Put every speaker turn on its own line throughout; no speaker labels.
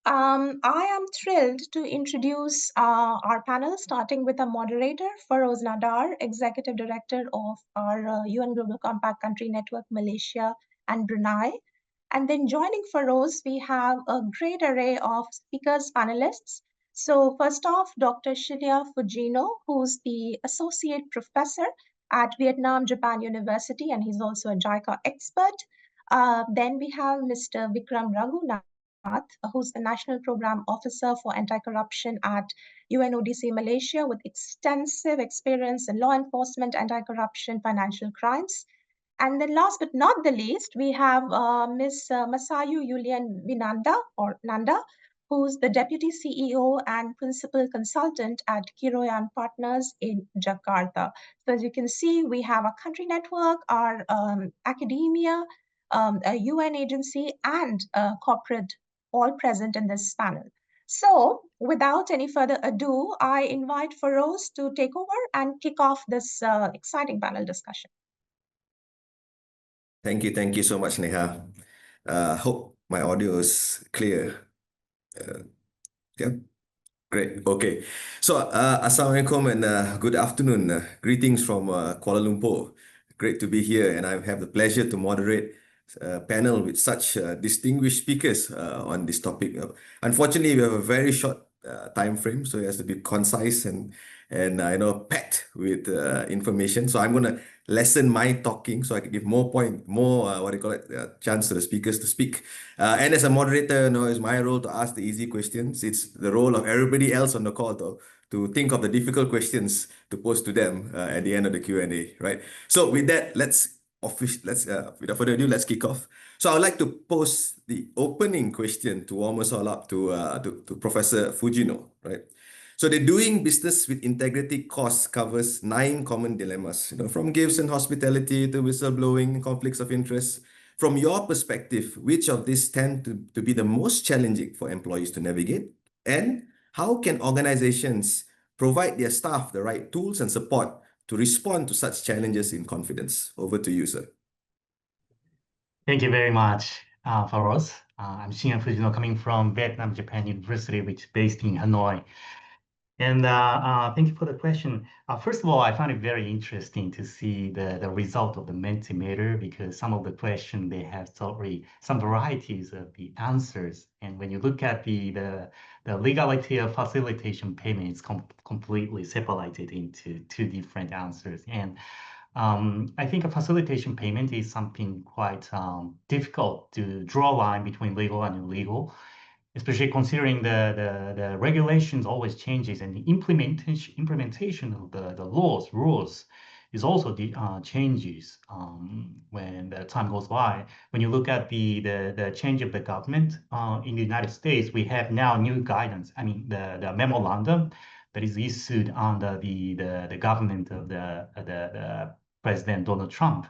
I am thrilled to introduce our panel, starting with a moderator, Feroz Nadar, Executive Director of our UN Global Compact Country Network, Malaysia and Brunei. And then joining Feroz, we have a great array of speakers, panelists. So first off, Dr. Shilia Fujino, who's the Associate Professor at Vietnam Japan University, and he's also a JICA expert. Then we have Mr. Vikram Raghunath, who's the National Program Officer for Anti-Corruption at UNODC Malaysia with extensive experience in law enforcement, anti-corruption, financial crimes. And then last but not the least, we have Ms. Masayu Yulian Vinanda, or Nanda, who's the Deputy CEO and Principal Consultant at Kiroyan Partners in Jakarta. So as you can see, we have a country network, our academia, a UN agency, and a corporate all present in this panel. So without any further ado, I invite Feroz to take over and kick off this exciting panel discussion.
Thank you so much, Neha. Hope my audio is clear. Yeah, great. Okay. So, Assalamualaikum and good afternoon. Greetings from Kuala Lumpur. Great to be here, and I have the pleasure to moderate a panel with such distinguished speakers on this topic. Unfortunately, we have a very short time frame, so it has to be concise and packed with information. So I'm gonna lessen my talking so I can give more chance to the speakers to speak. And as a moderator, it's my role to ask the easy questions. It's the role of everybody else on the call though to think of the difficult questions to pose to them at the end of the Q&A, right? So with that, without further ado, let's kick off. So I would like to pose the opening question to warm us all up to Professor Fujino, right? So the doing business with integrity course covers 9 common dilemmas, from gifts and hospitality to whistleblowing, conflicts of interest. From your perspective, which of these tend to be the most challenging for employees to navigate? And how can organizations provide their staff the right tools and support to respond to such challenges in confidence? Over to you, sir.
Thank you very much, Feroz. I'm Shinya Fujino, coming from Vietnam Japan University, which is based in Hanoi. And thank you for the question. First of all, I find it very interesting to see the result of the Mentimeter, because some of the questions, they have some varieties of the answers. And when you look at the legality of facilitation payment, it's completely separated into 2 different answers. And I think a facilitation payment is something quite difficult to draw a line between legal and illegal, especially considering the regulations always changes, and the implementation of the rules is also changes when the time goes by. When you look at the change of the government in the United States, we have now new guidance. I mean, the memorandum that is issued under the government of the President Donald Trump.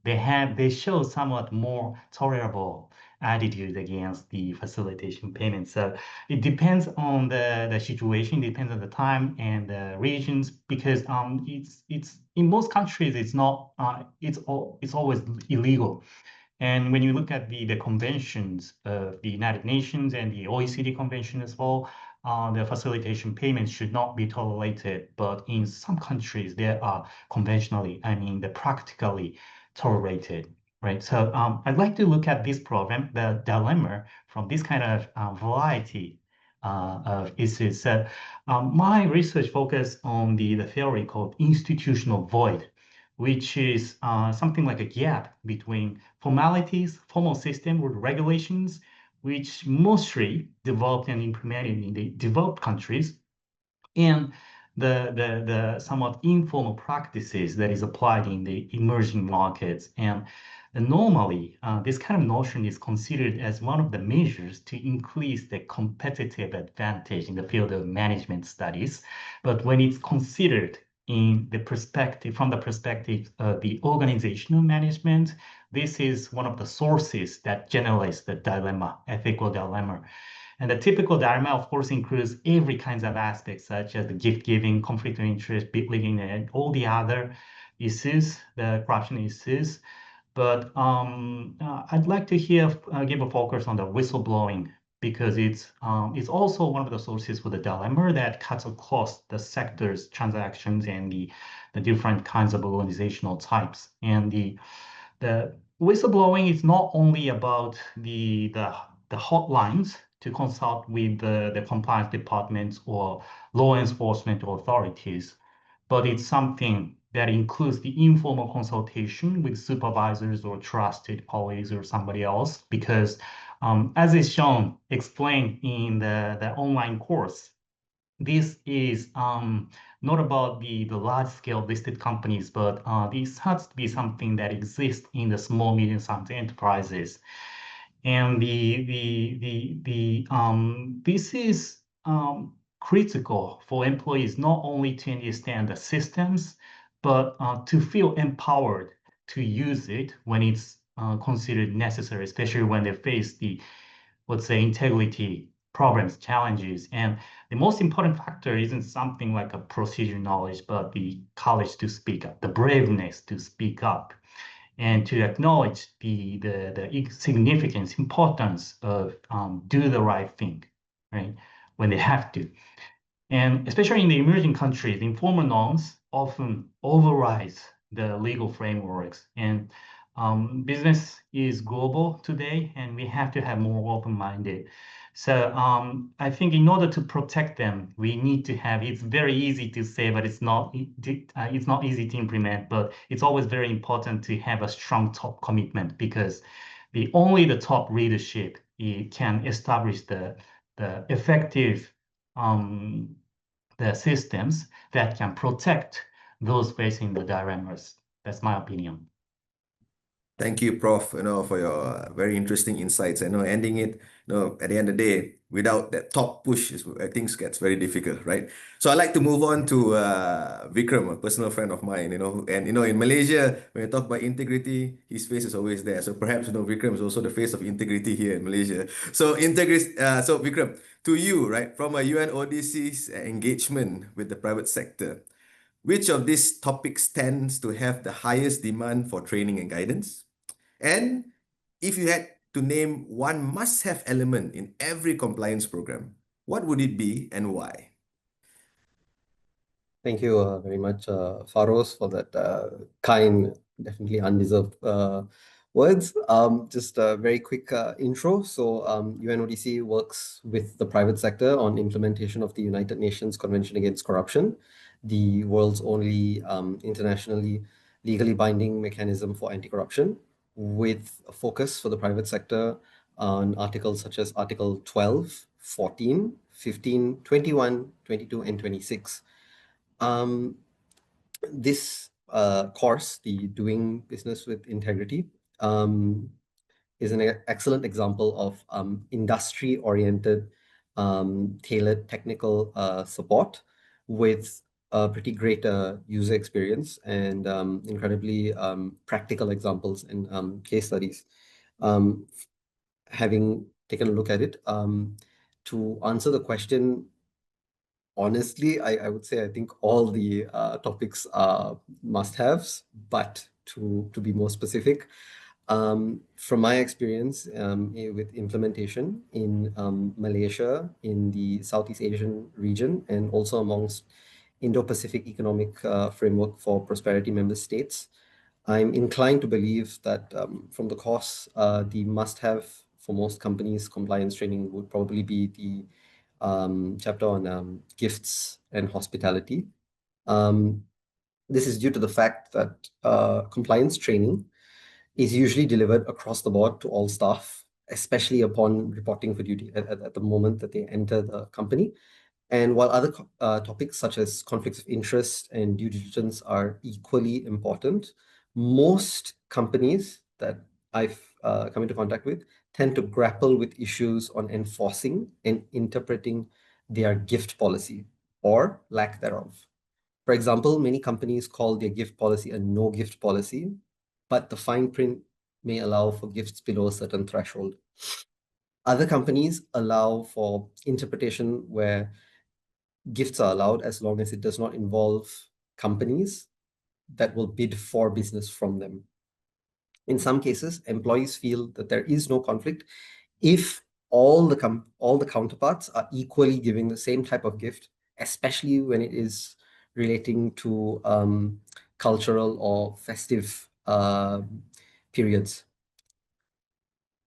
They show somewhat more tolerable attitude against the facilitation payment. So it depends on the situation, depends on the time and the regions, because it's in most countries it's not it's always illegal. And when you look at the conventions of the United Nations and the OECD convention as well, the facilitation payments should not be tolerated. But in some countries, they are practically tolerated, right? So I'd like to look at this program, the dilemma, from this kind of variety of issues. So my research focused on the theory called institutional void, which is something like a gap between formalities, formal system with regulations, which mostly developed and implemented in the developed countries, and the somewhat informal practices that is applied in the emerging markets. And normally, this kind of notion is considered as one of the measures to increase the competitive advantage in the field of management studies. But when it's considered from the perspective of the organizational management, this is one of the sources that generates the dilemma, ethical dilemma. And the typical dilemma, of course, includes every kinds of aspects, such as the gift giving, conflict of interest, bid rigging, and all the other issues, the corruption issues. But I'd like to give a focus on the whistleblowing, because it's also one of the sources for the dilemma that cuts across the sectors, transactions, and the different kinds of organizational types. And the whistleblowing is not only about the hotlines to consult with the compliance departments or law enforcement authorities, but it's something that includes the informal consultation with supervisors or trusted colleagues or somebody else, because as is shown, explained in the online course, this is not about the large-scale listed companies, but this has to be something that exists in the small, medium-sized enterprises. And this is critical for employees not only to understand the systems, but to feel empowered to use it when it's considered necessary, especially when they face the, let's say, integrity problems, challenges. And the most important factor isn't something like a procedure knowledge, but the courage to speak up, the braveness to speak up, and to acknowledge the significance, importance of do the right thing, right, when they have to. And especially in the emerging countries, informal norms often override the legal frameworks. And business is global today, and we have to have more open-minded. So I think in order to protect them, we need to have, it's very easy to say, but it's not easy to implement, but it's always very important to have a strong top commitment, because only the top leadership can establish the effective the systems that can protect those facing the dilemmas. That's my opinion.
Thank you, Prof, for your very interesting insights. I know ending it, at the end of the day, without that top push, things gets very difficult, right? So I'd like to move on to Vikram, a personal friend of mine, and in Malaysia, when you talk about integrity, his face is always there. So perhaps, Vikram is also the face of integrity here in Malaysia. So so Vikram, to you, right, from a UNODC's engagement with the private sector, which of these topics tends to have the highest demand for training and guidance? And if you had to name one must-have element in every compliance program, what would it be and why?
Thank you very much, Faros, for that kind, definitely undeserved words. Just a very quick intro. So UNODC works with the private sector on implementation of the United Nations Convention Against Corruption, the world's only internationally legally binding mechanism for anti-corruption, with a focus for the private sector on articles such as Article 12, 14, 15, 21, 22, and 26. This course, the Doing Business with Integrity, is an excellent example of industry-oriented, tailored technical support with a pretty great user experience and incredibly practical examples and case studies. Having taken a look at it, to answer the question, honestly, I would say I think all the topics are must-haves, but to be more specific, from my experience with implementation in Malaysia, in the Southeast Asian region, and also amongst Indo-Pacific Economic Framework for Prosperity member states, I'm inclined to believe that from the course, the must-have for most companies compliance training would probably be the chapter on gifts and hospitality. This is due to the fact that compliance training is usually delivered across the board to all staff, especially upon reporting for duty at the moment that they enter the company. And while other topics such as conflicts of interest and due diligence are equally important, most companies that I've come into contact with tend to grapple with issues on enforcing and interpreting their gift policy or lack thereof. For example, many companies call their gift policy a no gift policy, but the fine print may allow for gifts below a certain threshold. Other companies allow for interpretation where gifts are allowed as long as it does not involve companies that will bid for business from them. In some cases, employees feel that there is no conflict if all the counterparts are equally giving the same type of gift, especially when it is relating to cultural or festive periods.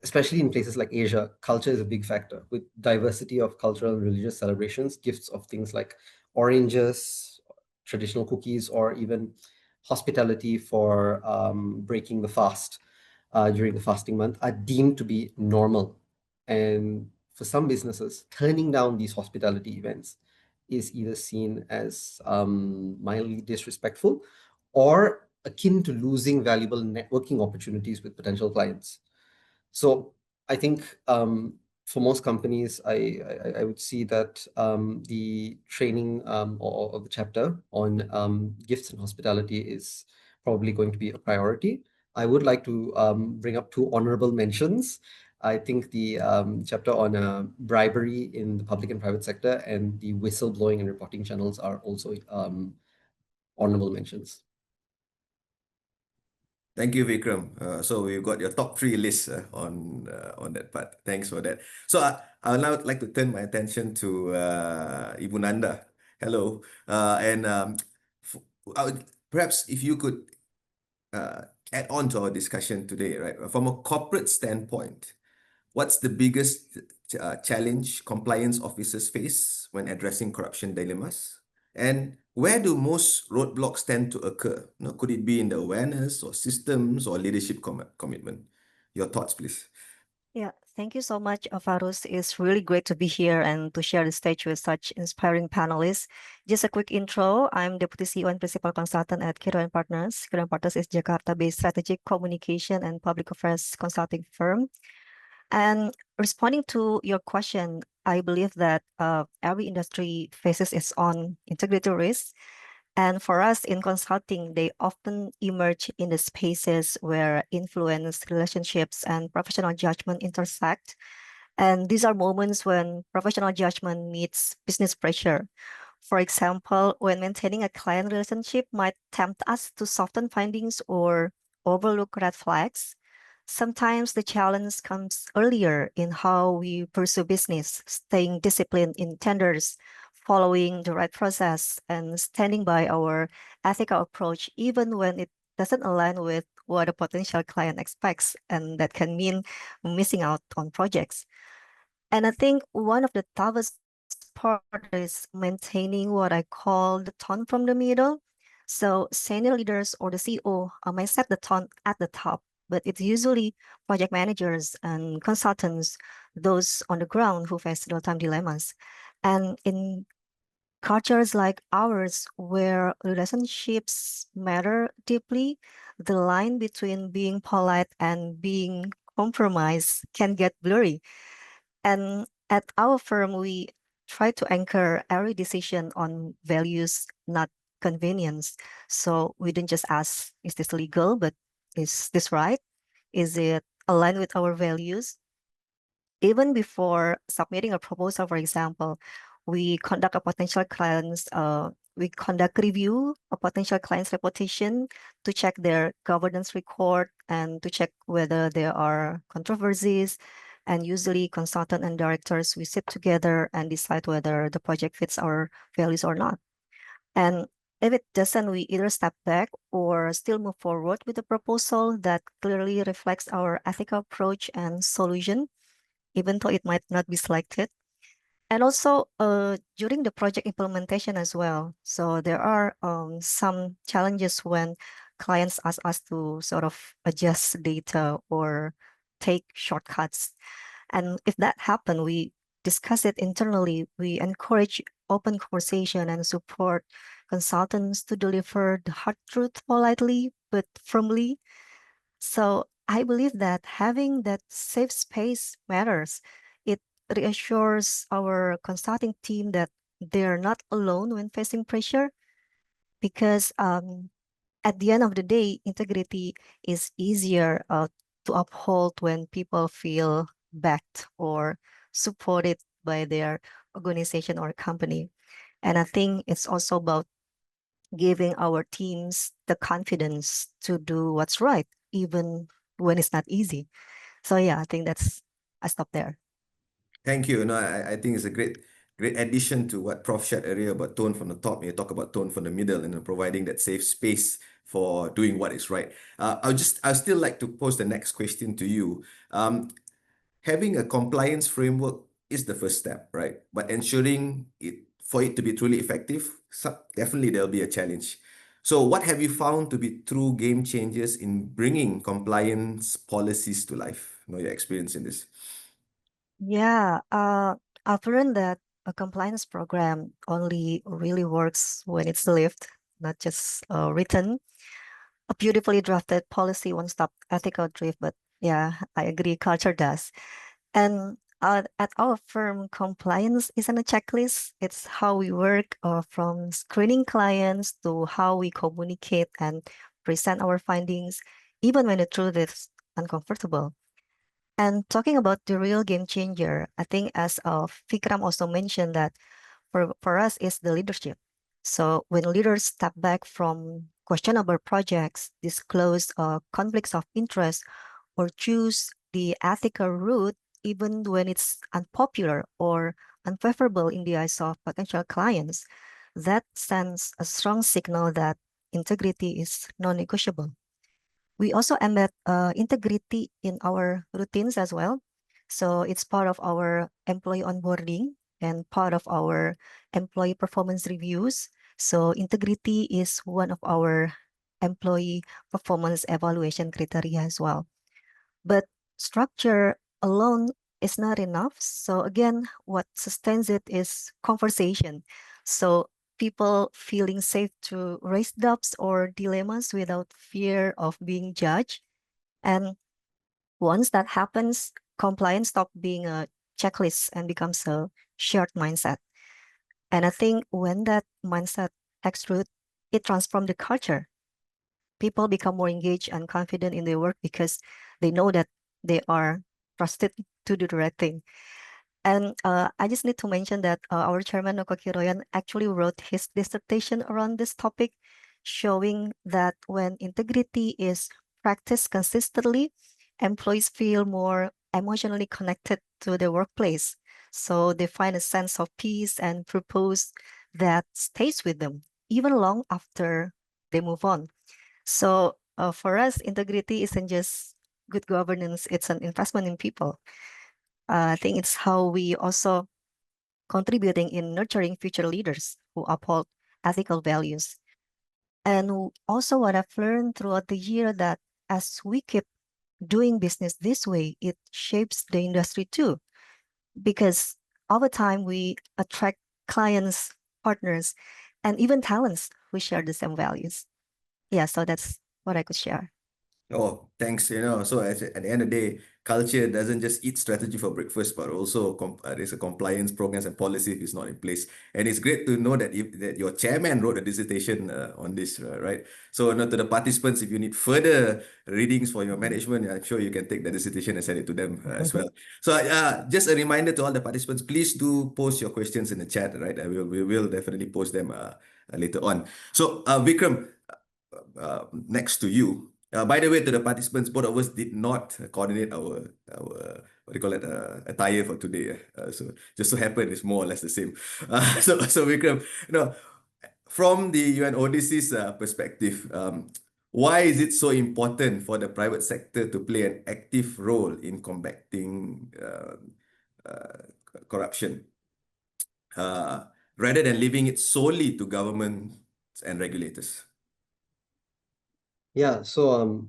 Especially in places like Asia, culture is a big factor. With diversity of cultural and religious celebrations, gifts of things like oranges, traditional cookies, or even hospitality for breaking the fast during the fasting month are deemed to be normal. And for some businesses, turning down these hospitality events is either seen as mildly disrespectful or akin to losing valuable networking opportunities with potential clients. So I think for most companies, I would see that the training or the chapter on gifts and hospitality is probably going to be a priority. I would like to bring up two honorable mentions. I think the chapter on bribery in the public and private sector and the whistleblowing and reporting channels are also honorable mentions.
Thank you, Vikram. So we've got your top three list on that part. Thanks for that. So I would now like to turn my attention to Ibu Nanda. Hello. Perhaps if you could add on to our discussion today, right? From a corporate standpoint, what's the biggest challenge compliance officers face when addressing corruption dilemmas? And where do most roadblocks tend to occur? Could it be in the awareness or systems or leadership commitment? Your thoughts, please.
Yeah, thank you so much, Farus. It's really great to be here and to share the stage with such inspiring panelists. Just a quick intro. I'm Deputy CEO and Principal Consultant at Kiro and Partners. Kiro and Partners is Jakarta-based strategic communication and public affairs consulting firm. And responding to your question, I believe that every industry faces its own integrity risks. And for us in consulting, they often emerge in the spaces where influence, relationships, and professional judgment intersect. And these are moments when professional judgment meets business pressure. For example, when maintaining a client relationship might tempt us to soften findings or overlook red flags. Sometimes the challenge comes earlier in how we pursue business, staying disciplined in tenders, following the right process, and standing by our ethical approach, even when it doesn't align with what a potential client expects, and that can mean missing out on projects. And I think one of the toughest part is maintaining what I call the tone from the middle. So senior leaders or the CEO might set the tone at the top, but it's usually project managers and consultants, those on the ground who face real-time dilemmas. And in cultures like ours, where relationships matter deeply, the line between being polite and being compromised can get blurry. And at our firm, we try to anchor every decision on values, not convenience. So we didn't just ask, is this legal, but is this right? Is it aligned with our values? Even before submitting a proposal, for example, we conduct a potential client's we conduct review of potential client's reputation to check their governance record and to check whether there are controversies. And usually consultant and directors, we sit together and decide whether the project fits our values or not. And if it doesn't, we either step back or still move forward with a proposal that clearly reflects our ethical approach and solution, even though it might not be selected. And also during the project implementation as well. So there are some challenges when clients ask us to sort of adjust data or take shortcuts. And if that happens, we discuss it internally. We encourage open conversation and support consultants to deliver the hard truth politely but firmly. So I believe that having that safe space matters. It reassures our consulting team that they're not alone when facing pressure, because at the end of the day, integrity is easier to uphold when people feel backed or supported by their organization or company. And I think it's also about giving our teams the confidence to do what's right, even when it's not easy. So yeah, I think I stop there.
Thank you. No, I think it's a great addition to what Prof shared earlier about tone from the top. You talk about tone from the middle and providing that safe space for doing what is right. I'll still like to pose the next question to you. Having a compliance framework is the first step, right? But ensuring it for it to be truly effective, definitely there'll be a challenge. So, what have you found to be true game changers in bringing compliance policies to life? Know your experience in this.
Yeah, I've learned that a compliance program only really works when it's lived, not just written. A beautifully drafted policy won't stop ethical drift, but yeah, I agree, culture does. And at our firm, compliance isn't a checklist. It's how we work, from screening clients to how we communicate and present our findings, even when the truth is uncomfortable. And talking about the real game changer, I think as Vikram also mentioned that for us is the leadership. So when leaders step back from questionable projects, disclose conflicts of interest, or choose the ethical route, even when it's unpopular or unfavorable in the eyes of potential clients, that sends a strong signal that integrity is non-negotiable. We also embed integrity in our routines as well. So it's part of our employee onboarding and part of our employee performance reviews. So integrity is one of our employee performance evaluation criteria as well. But structure alone is not enough. So again, what sustains it is conversation. So people feeling safe to raise doubts or dilemmas without fear of being judged. And once that happens, compliance stops being a checklist and becomes a shared mindset. And I think when that mindset takes root, it transforms the culture. People become more engaged and confident in their work because they know that they are trusted to do the right thing. And I just need to mention that our chairman, Noko Kiroyan, actually wrote his dissertation around this topic, showing that when integrity is practiced consistently, employees feel more emotionally connected to their workplace. So they find a sense of peace and purpose that stays with them, even long after they move on. So for us, integrity isn't just good governance, it's an investment in people. I think it's how we also contributing in nurturing future leaders who uphold ethical values. And also what I've learned throughout the year that as we keep doing business this way, it shapes the industry too. Because over time we attract clients, partners, and even talents who share the same values. Yeah, so that's what I could share.
Oh, thanks. So at the end of the day, culture doesn't just eat strategy for breakfast, but also there's a compliance programs and policy is not in place. And it's great to know that that your chairman wrote a dissertation on this, right? So, to the participants, if you need further readings for your management, I'm sure you can take the dissertation and send it to them as well. So, just a reminder to all the participants, please do post your questions in the chat, right? We will definitely post them later on. So, Vikram, next to you. By the way, to the participants, both of us did not coordinate our what do you call it, attire for today. So just so happen it's more or less the same. So Vikram, from the UNODC's perspective, why is it so important for the private sector to play an active role in combating corruption, rather than leaving it solely to governments and regulators?
Yeah, so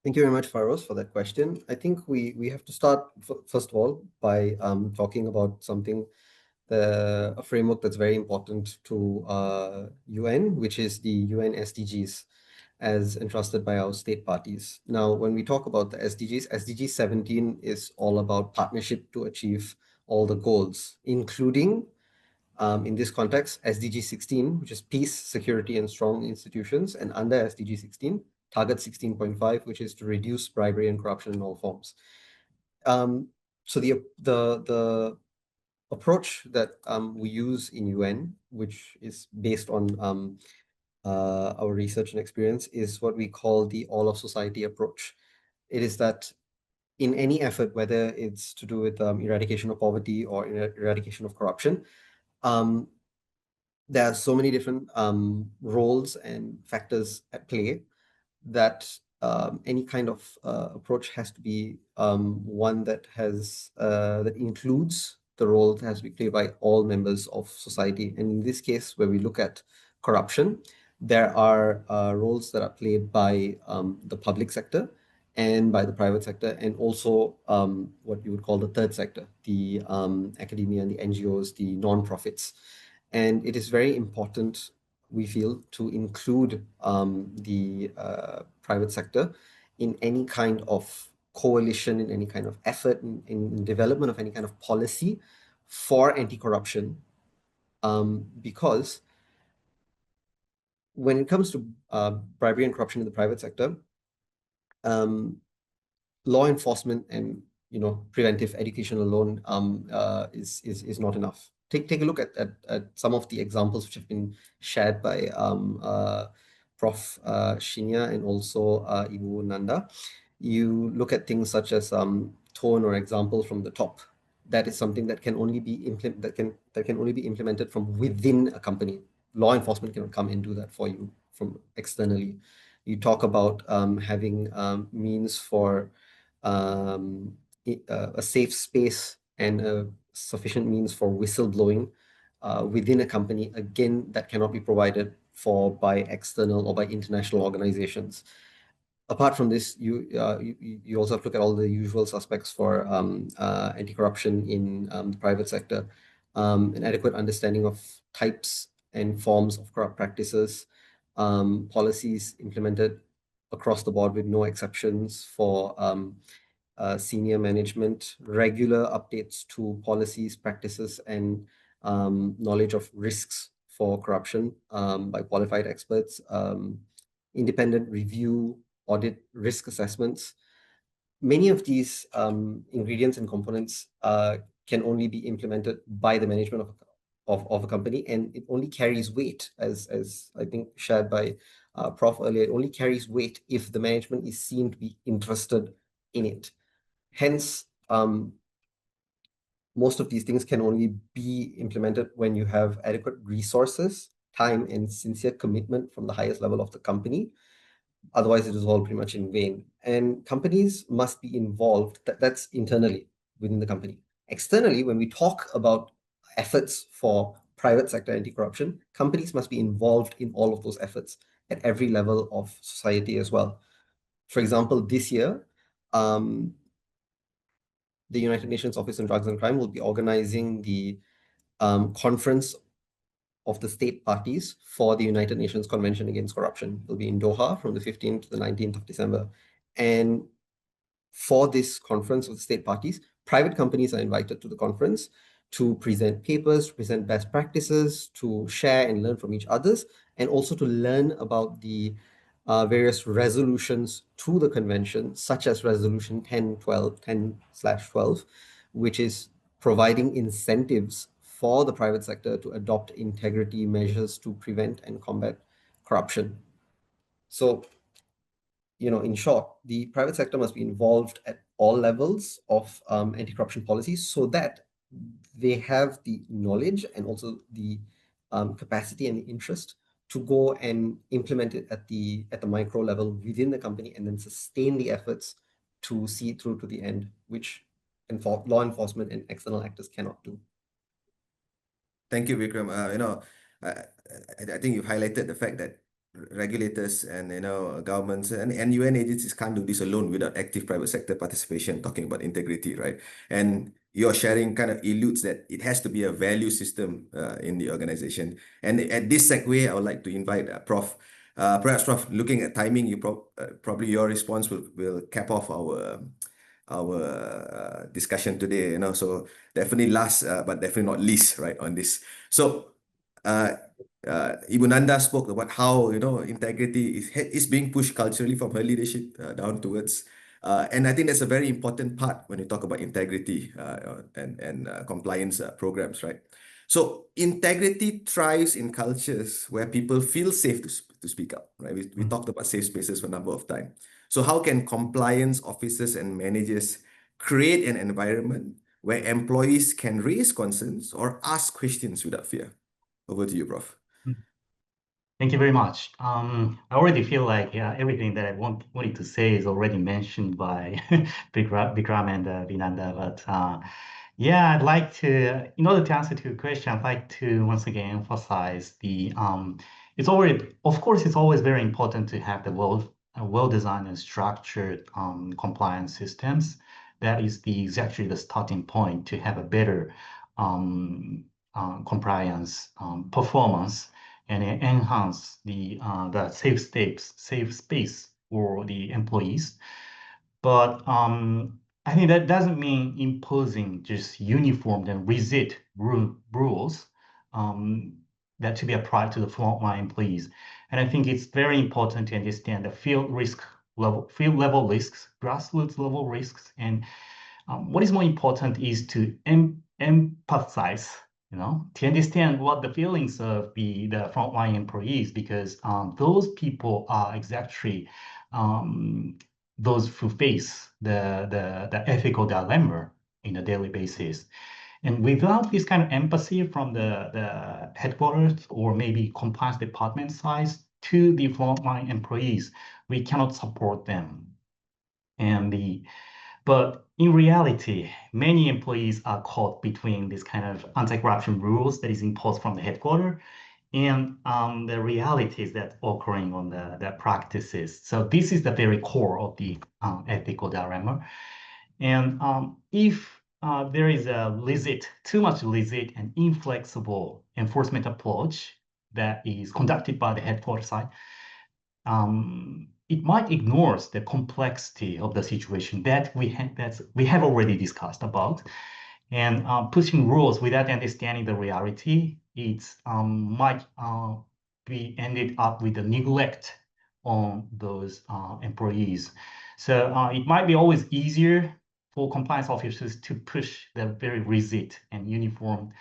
thank you very much, Faros, for that question. I think we have to start first of all by talking about something, a framework that's very important to UN, which is the UN SDGs as entrusted by our state parties. Now, when we talk about the SDGs, SDG 17 is all about partnership to achieve all the goals, including in this context, SDG 16, which is peace, security, and strong institutions, and under SDG 16, target 16.5, which is to reduce bribery and corruption in all forms. So the approach that we use in UN, which is based on our research and experience, is what we call the all of society approach. It is that in any effort, whether it's to do with eradication of poverty or eradication of corruption, there are so many different roles and factors at play that any kind of approach has to be one that has that includes the role that has to be played by all members of society. And in this case, where we look at corruption, there are roles that are played by the public sector and by the private sector, and also what you would call the third sector, the academia and the NGOs, the non-profits. And it is very important, we feel, to include the private sector in any kind of coalition, in any kind of effort, in development of any kind of policy for anti-corruption, because when it comes to bribery and corruption in the private sector, law enforcement and preventive education alone is not enough. Take a look at some of the examples which have been shared by Prof. Shinya and also Ibu Nanda. You look at things such as tone or example from the top. That is something that can only be implemented from within a company. Law enforcement cannot come and do that for you from externally. You talk about having means for a safe space and a sufficient means for whistleblowing within a company. Again, that cannot be provided for by external or by international organizations. Apart from this, you also have to look at all the usual suspects for anti-corruption in the private sector, an adequate understanding of types and forms of corrupt practices, policies implemented across the board with no exceptions for senior management, regular updates to policies, practices, and knowledge of risks for corruption by qualified experts, independent review, audit, risk assessments. Many of these ingredients and components can only be implemented by the management of a company, and it only carries weight, as I think shared by Prof earlier. It only carries weight if the management is seen to be interested in it. Hence, most of these things can only be implemented when you have adequate resources, time, and sincere commitment from the highest level of the company. Otherwise, it is all pretty much in vain. And companies must be involved. That's internally within the company. Externally, when we talk about efforts for private sector anti-corruption, companies must be involved in all of those efforts at every level of society as well. For example, this year, the United Nations Office on Drugs and Crime will be organizing the conference of the state parties for the United Nations Convention Against Corruption. It will be in Doha from the 15th to the 19th of December. And for this conference of the state parties, private companies are invited to the conference to present papers, to present best practices, to share and learn from each others, and also to learn about the various resolutions to the convention, such as Resolution 10/12, which is providing incentives for the private sector to adopt integrity measures to prevent and combat corruption. So, in short, the private sector must be involved at all levels of anti-corruption policies so that they have the knowledge and also the capacity and the interest to go and implement it at the micro level within the company, and then sustain the efforts to see it through to the end, which law enforcement and external actors cannot do.
Thank you, Vikram. I think you've highlighted the fact that regulators and governments and UN agencies can't do this alone without active private sector participation, talking about integrity, right? And your sharing kind of alludes that it has to be a value system in the organization. And at this segue, I would like to invite Prof. Perhaps, Prof, looking at timing, probably your response will cap off our discussion today. So definitely last, but definitely not least, right, on this. So Ibu Nanda spoke about how integrity is being pushed culturally from her leadership down towards, and I think that's a very important part when you talk about integrity and compliance programs, right? So integrity thrives in cultures where people feel safe to speak up, right? We talked about safe spaces for a number of times. So how can compliance officers and managers create an environment where employees can raise concerns or ask questions without fear? Over to you, Prof.
Thank you very much. I already feel like everything that I wanted to say is already mentioned by Bikram and Vinanda, but yeah, I'd like to, in order to answer to your question, I'd like to once again emphasize it's already, of course, it's always very important to have the well-designed and structured compliance systems. That is exactly the starting point to have a better compliance performance and enhance the safe space for the employees. But I think that doesn't mean imposing just uniform and rigid rules that to be applied to the frontline employees. And I think it's very important to understand the field level risks, grassroots level risks, and what is more important is to empathize, to understand what the feelings of the frontline employees, because those people are exactly those who face the ethical dilemma in a daily basis. And without this kind of empathy from the headquarters or maybe compliance department side to the frontline employees, we cannot support them. But in reality, many employees are caught between this kind of anti-corruption rules that is imposed from the headquarters and the realities that occurring on the practices. So this is the very core of the ethical dilemma. And if there is too much rigid and inflexible enforcement approach that is conducted by the headquarters side, it might ignore the complexity of the situation that we have already discussed about, and pushing rules without understanding the reality, it might be ended up with the neglect on those employees. So it might be always easier for compliance officers to push the very rigid and uniform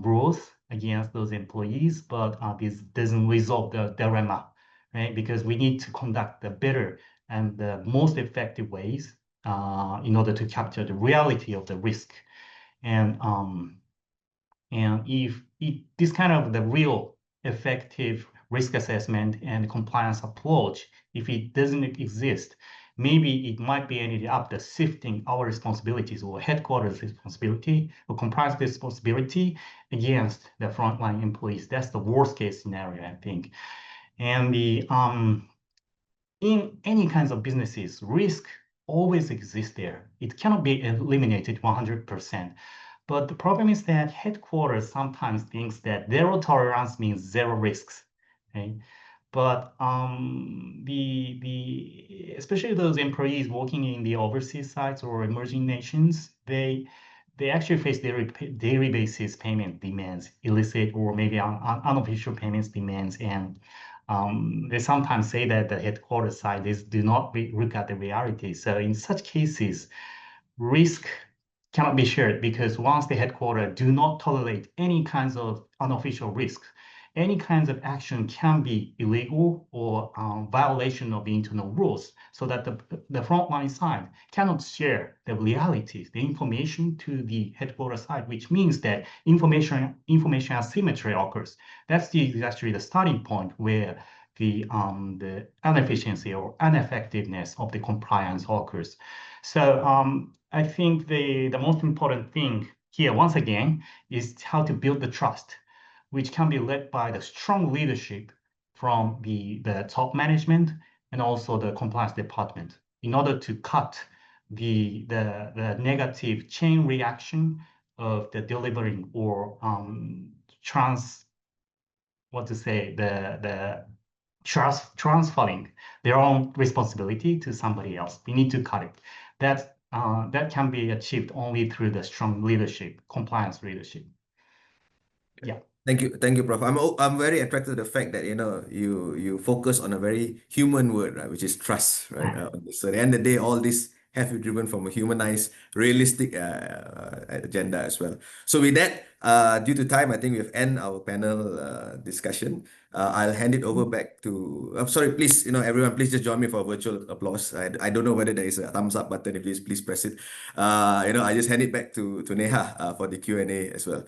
rules against those employees, but this doesn't resolve the dilemma, right? Because we need to conduct the better and the most effective ways in order to capture the reality of the risk. And if this kind of the real effective risk assessment and compliance approach, if it doesn't exist, maybe it might be ended up the shifting our responsibilities or headquarters responsibility or compliance responsibility against the frontline employees. That's the worst case scenario, I think. And in any kinds of businesses, risk always exists there. It cannot be eliminated 100%. But the problem is that headquarters sometimes thinks that zero tolerance means zero risks. Okay? But especially those employees working in the overseas sites or emerging nations, they actually face daily basis payment demands, illicit or maybe unofficial payments demands, and they sometimes say that the headquarters side do not look at the reality. So in such cases, risk cannot be shared, because once the headquarters do not tolerate any kinds of unofficial risks, any kinds of action can be illegal or violation of the internal rules, so that the frontline side cannot share the realities, the information to the headquarters side, which means that information asymmetry occurs. That's actually the starting point where the inefficiency or ineffectiveness of the compliance occurs. So I think the most important thing here, once again, is how to build the trust, which can be led by the strong leadership from the top management and also the compliance department, in order to cut the negative chain reaction of the delivering or transferring their own responsibility to somebody else. We need to cut it. That can be achieved only through the strong leadership, compliance leadership. Yeah.
Thank you, Prof. I'm very attracted to the fact that you focus on a very human word, right, which is trust, right? So at the end of the day, all these have it driven from a humanized, realistic agenda as well. So with that, due to time, I think we've end our panel discussion. I'll hand it over back to. I'm sorry, please, everyone, please just join me for a virtual applause. I don't know whether there is a thumbs up button. If please press it. I just hand it back to Neha for the Q&A as well.